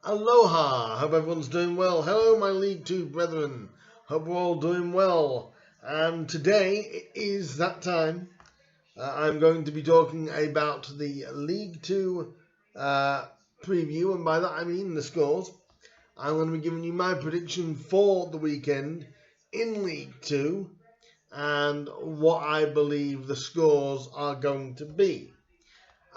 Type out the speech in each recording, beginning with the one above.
Aloha! Hope everyone's doing well. Hello, my League Two brethren. Hope we're all doing well. And today it is that time. I'm going to be talking about the League Two preview, and by that I mean the scores. I'm going to be giving you my prediction for the weekend in League Two and what I believe the scores are going to be.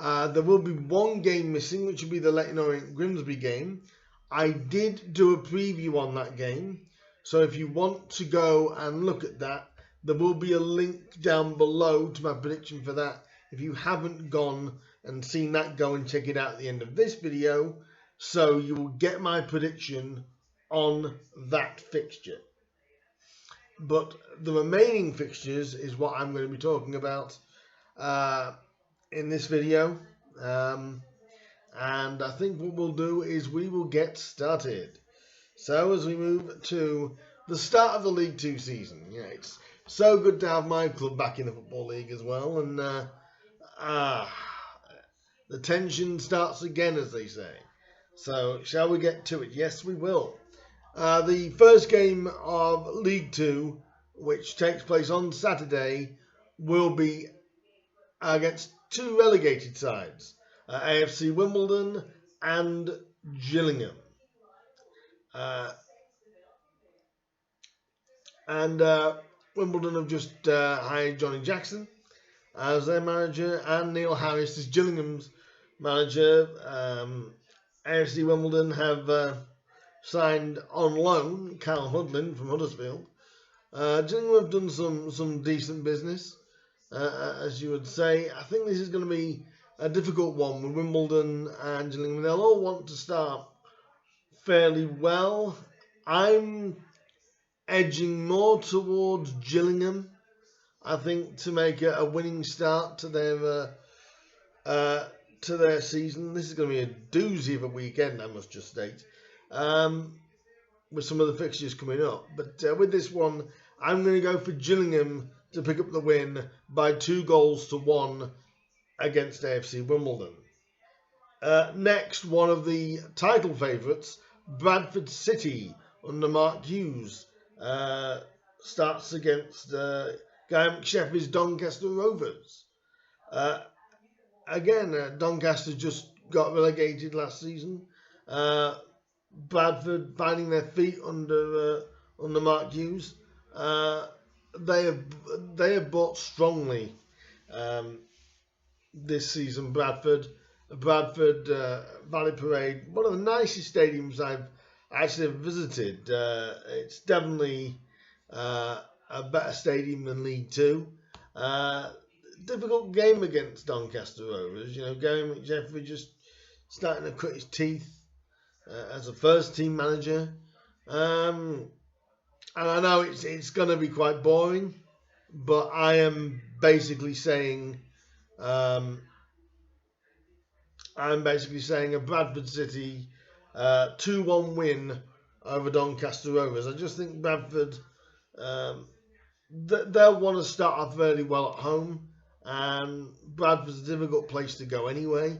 There will be one game missing, which will be the Leyton Orient Grimsby game. I did do a preview on that game, so if you want to go and look at that, there will be a link down below to my prediction for that. If you haven't gone and seen that, go and check it out at the end of this video, so you will get my prediction on that fixture. But the remaining fixtures is what I'm going to be talking about in this video, and I think what we'll do is we will get started. So as we move to the start of the League Two season, it's so good to have my club back in the Football League as well, and the tension starts again, as they say. So shall we get to it? Yes, we will. The first game of League Two, which takes place on Saturday, will be against two relegated sides, AFC Wimbledon and Gillingham. Wimbledon have just hired Johnny Jackson as their manager, and Neil Harris is Gillingham's manager. AFC Wimbledon have signed on loan Cal Hudlin from Huddersfield. Gillingham have done some decent business. As you would say. I think this is going to be a difficult one with Wimbledon and Gillingham. They'll all want to start fairly well. I'm edging more towards Gillingham, I think, to make a winning start to their season. This is going to be a doozy of a weekend, I must just state, with some of the fixtures coming up. But with this one, I'm going to go for Gillingham to pick up the win by 2-1 against AFC Wimbledon. Next, one of the title favourites, Bradford City, under Mark Hughes, starts against Guy McSheffy's Doncaster Rovers. Doncaster just got relegated last season. Bradford finding their feet under Mark Hughes. They have bought strongly this season. Bradford Valley Parade, one of the nicest stadiums I've actually visited. It's definitely a better stadium than League Two. Difficult game against Doncaster Rovers. Gary McJeffrey just starting to cut his teeth as a first team manager. And I know it's going to be quite boring, but I am basically saying a Bradford City 2-1 win over Doncaster Rovers. I just think Bradford, they'll want to start off really well at home, and Bradford's a difficult place to go anyway,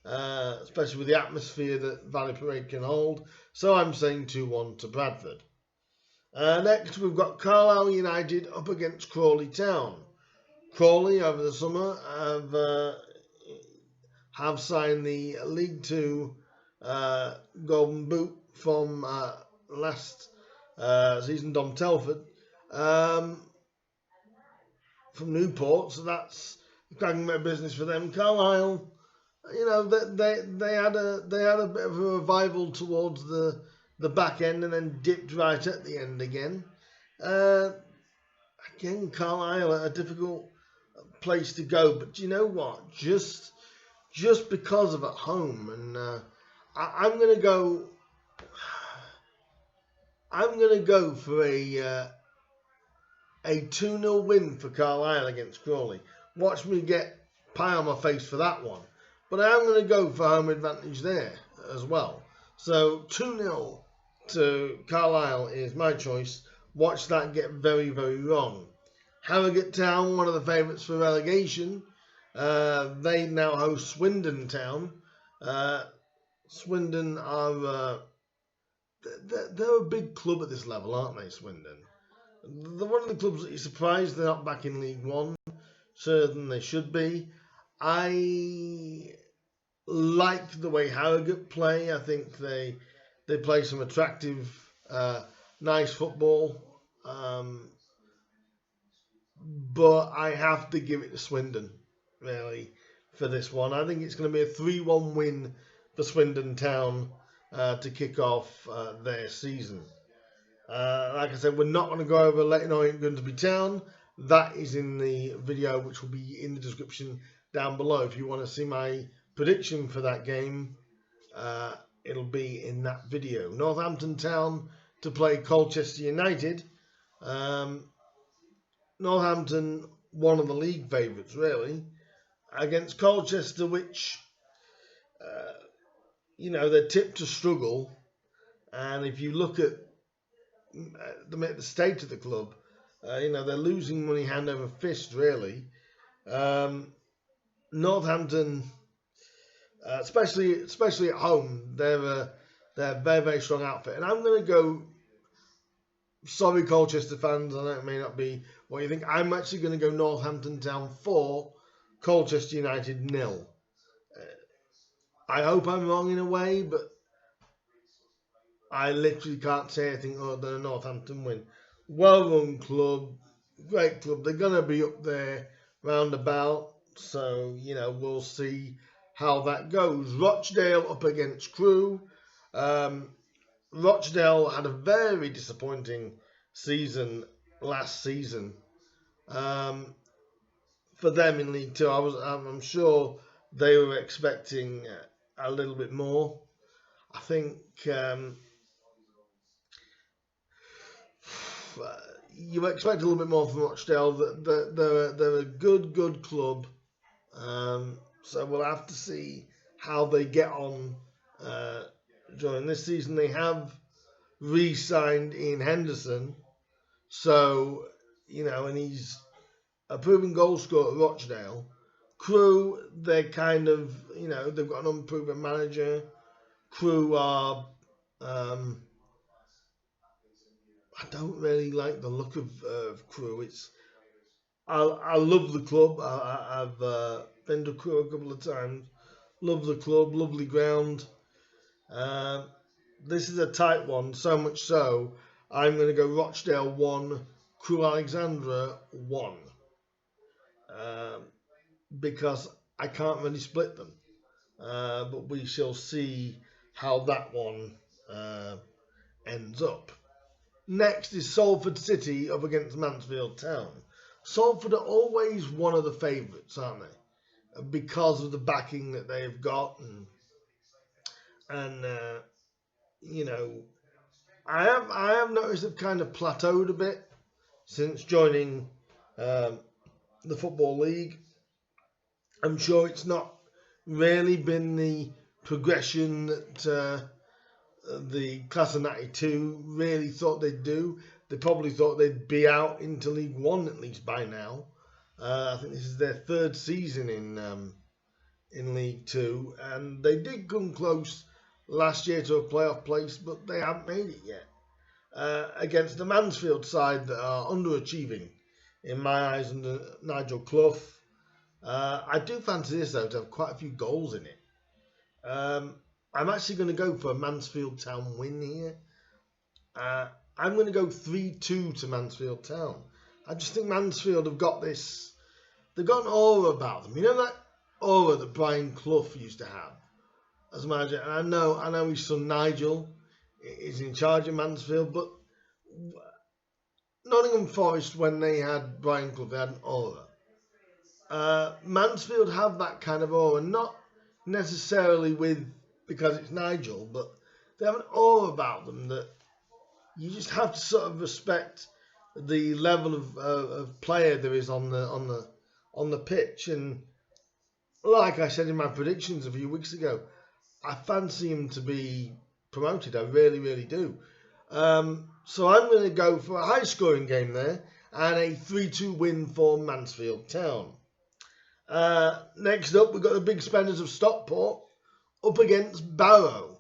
especially with the atmosphere that Valley Parade can hold. So I'm saying 2-1 to Bradford. Next, we've got Carlisle United up against Crawley Town. Crawley, over the summer, have signed the League Two Golden Boot from last season, Dom Telford, from Newport. So that's a cracking bit of business for them. Carlisle, they had a bit of a revival towards the back end and then dipped right at the end again. Carlisle, a difficult place to go, but you know what? Just because of at home, and I'm gonna go for a 2-0 win for Carlisle against Crawley. Watch me get pie on my face for that one, but I am gonna go for home advantage there as well. So 2-0 to Carlisle is my choice. Watch that get very, very wrong. Harrogate Town, one of the favourites for relegation. They now host Swindon Town. Swindon are they're a big club at this level, aren't they? Swindon. They're one of the clubs that you're surprised they're not back in League One. Certain they should be. I like the way Harrogate play. I think they play some attractive, nice football. But I have to give it to Swindon, really, for this one. I think it's going to be a 3-1 win for Swindon Town to kick off their season. Like I said, we're not going to go over Leighton Orient Grimsby Town. That is in the video, which will be in the description down below. If you want to see my prediction for that game, it'll be in that video. Northampton Town to play Colchester United. Northampton, one of the league favourites, really, against Colchester, which, they're tipped to struggle. And if you look at the state of the club, they're losing money hand over fist, really. Northampton, especially at home, they're a very, very strong outfit. And I'm going to go, sorry Colchester fans, I know it may not be what you think, I'm actually going to go Northampton Town 4, Colchester United 0. I hope I'm wrong in a way, but I literally can't say anything other than a Northampton win. Well-run club, great club. They're going to be up there roundabout, so, we'll see how that goes. Rochdale up against Crewe. Rochdale had a very disappointing season last season. For them in League Two, I'm sure they were expecting a little bit more. I think you expect a little bit more from Rochdale. They're a good club. So we'll have to see how they get on during this season. They have re-signed Ian Henderson, so and he's a proven goal scorer at Rochdale. Crewe, they're kind of they've got an unproven manager. Crewe are I don't really like the look of Crewe. I love the club. I've been to Crewe a couple of times. Love the club, lovely ground. This is a tight one, so much so I'm going to go Rochdale 1, Crewe Alexandra 1. Because I can't really split them. But we shall see how that one ends up. Next is Salford City up against Mansfield Town. Salford are always one of the favourites, aren't they? Because of the backing that they've got, and I have noticed they've kind of plateaued a bit since joining the Football League. I'm sure it's not really been the progression that the class of 92 really thought they'd do. They probably thought they'd be out into League One at least by now. I think this is their third season in League Two, and they did come close last year to a playoff place, but they haven't made it yet. Against the Mansfield side that are underachieving, in my eyes, under Nigel Clough. I do fancy this, though, to have quite a few goals in it. I'm actually going to go for a Mansfield Town win here. I'm going to go 3-2 to Mansfield Town. I just think Mansfield have got this... They've got an aura about them. You know that aura that Brian Clough used to have as manager? And I know his son Nigel is in charge of Mansfield, but Nottingham Forest, when they had Brian Clough, they had an aura. Mansfield have that kind of aura, not necessarily because it's Nigel, but they have an aura about them that you just have to sort of respect the level of player there is on the pitch. And like I said in my predictions a few weeks ago, I fancy him to be promoted. I really, really do. So I'm going to go for a high-scoring game there and a 3-2 win for Mansfield Town. Next up, we've got the big spenders of Stockport up against Barrow.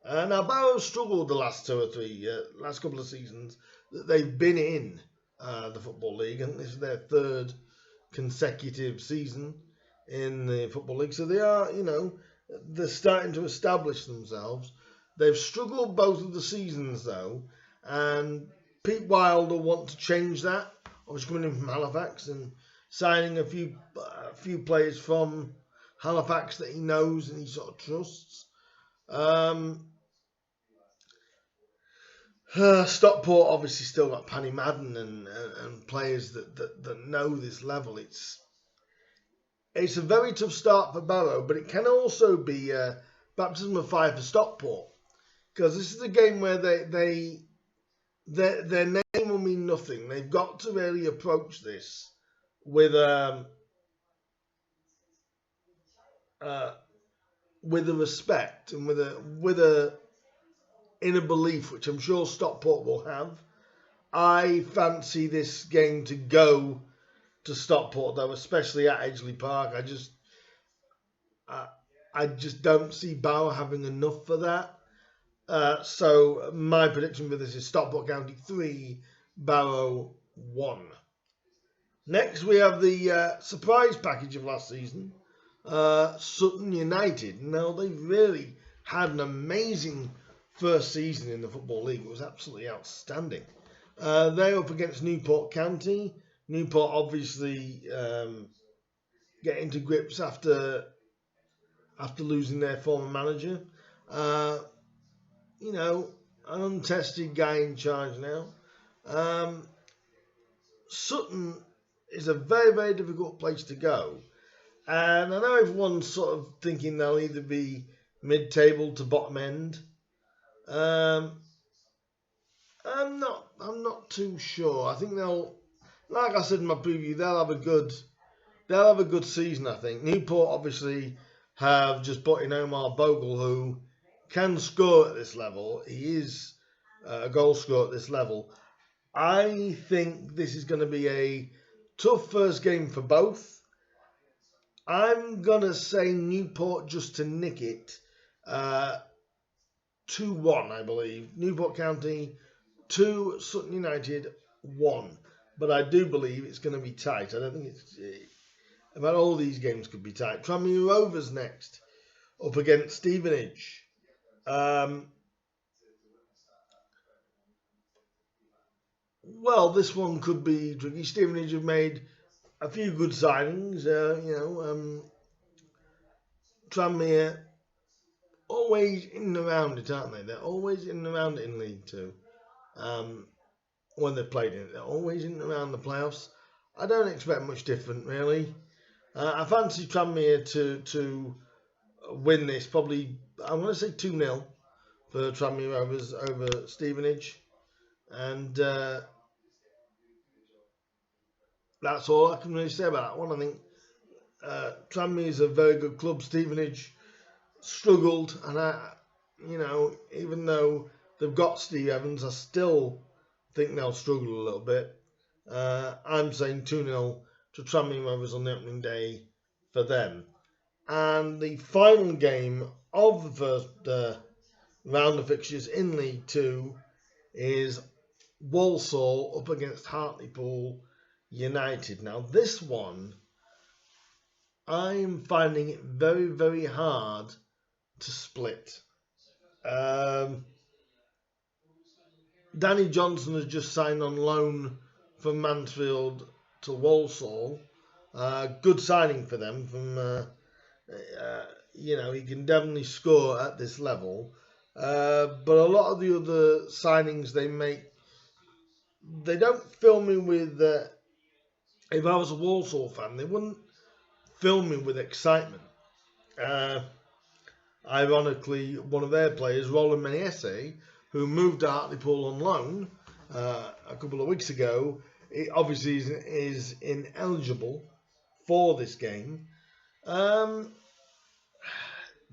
Now Barrow struggled the last last couple of seasons that they've been in the Football League, and this is their third consecutive season in the Football League. So they are, they're starting to establish themselves. They've struggled both of the seasons though, and Pete Wilder wants to change that. Obviously coming in from Halifax and signing a few players from Halifax that he knows and he sort of trusts. Stockport obviously still got Paddy Madden and players that know this level. It's a very tough start for Barrow, but it can also be a baptism of fire for Stockport, because this is a game where their name will mean nothing. They've got to really approach this with a respect and with a inner belief, which I'm sure Stockport will have. I fancy this game to go to Stockport though, especially at Edgeley Park. I just don't see Barrow having enough for that. So my prediction for this is Stockport County 3, Barrow 1. Next we have the surprise package of last season, Sutton United. Now they've really had an amazing first season in the Football League. It was absolutely outstanding. They're up against Newport County. Newport obviously getting to grips after losing their former manager. An untested guy in charge now. Sutton is a very, very difficult place to go. And I know everyone's sort of thinking they'll either be mid-table to bottom end. I'm not too sure. I think they'll, like I said in my preview, they'll have a good season. I think Newport obviously have just brought in Omar Bogle, who can score at this level. He is a goal scorer at this level. I think this is going to be a tough first game for both. I'm going to say Newport just to nick it. 2-1, I believe. Newport County 2, Sutton United 1. But I do believe it's going to be tight. I don't think it's... about all these games could be tight. Tranmere Rovers next, up against Stevenage. Well, this one could be tricky. Stevenage have made a few good signings. Tranmere always in and around it, aren't they? They're always in and around it in League Two. When they've played in it, they're always in and around the playoffs. I don't expect much different, really. I fancy Tranmere to win this. Probably, I'm going to say 2-0 for Tranmere Rovers over Stevenage. And that's all I can really say about that one. I think Tranmere is a very good club. Stevenage struggled, and even though they've got Steve Evans, I still think they'll struggle a little bit. I'm saying 2-0 to Tranmere Rovers on the opening day for them. And the final game of the first round of fixtures in League Two is Walsall up against Hartlepool United. Now this one, I'm finding it very, very hard to split. Danny Johnson has just signed on loan from Mansfield to Walsall. Good signing for them. He can definitely score at this level. But a lot of the other signings they make, they don't fill me with... if I was a Walsall fan, they wouldn't fill me with excitement. Ironically, one of their players, Roland Menese, who moved to Hartlepool on loan a couple of weeks ago, it obviously is ineligible for this game.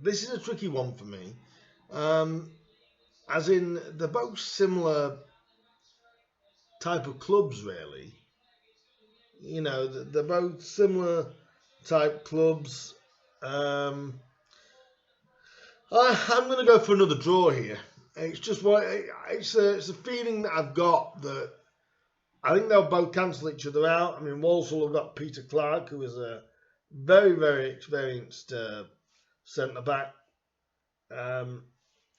This is a tricky one for me. As in, they're both similar type of clubs, really. They're both similar type clubs. I'm going to go for another draw here. It's just it's a feeling that I've got that I think they'll both cancel each other out. I mean, Walsall have got Peter Clark, who is a very, very experienced centre back.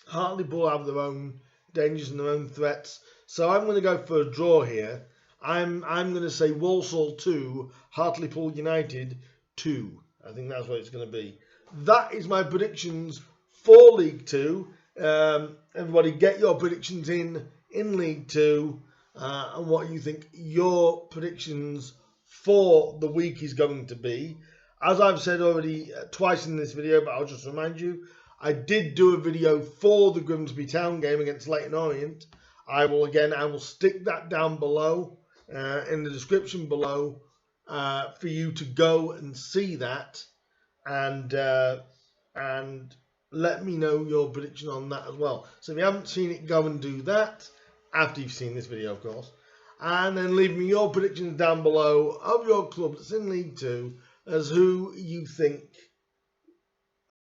Hartlepool have their own dangers and their own threats. So I'm going to go for a draw here. I'm going to say Walsall 2, Hartlepool United 2. I think that's what it's going to be. That is my predictions for League 2. Everybody get your predictions in League 2 and what you think your predictions for the week is going to be. As I've said already twice in this video, but I'll just remind you, I did do a video for the Grimsby Town game against Leyton Orient. I will stick that down below in the description below for you to go and see that and let me know your prediction on that as well. So if you haven't seen it, go and do that after you've seen this video, of course. And then leave me your predictions down below of your club that's in League 2 as who you think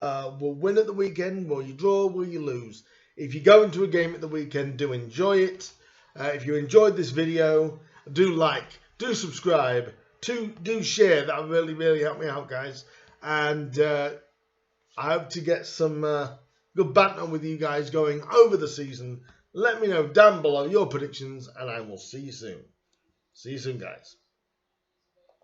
will win at the weekend. Will you draw? Will you lose? If you go into a game at the weekend, do enjoy it. If you enjoyed this video, do like, do subscribe, do share. That would really, really help me out, guys. And I hope to get some good banter with you guys going over the season. Let me know down below your predictions, and I will see you soon. See you soon, guys.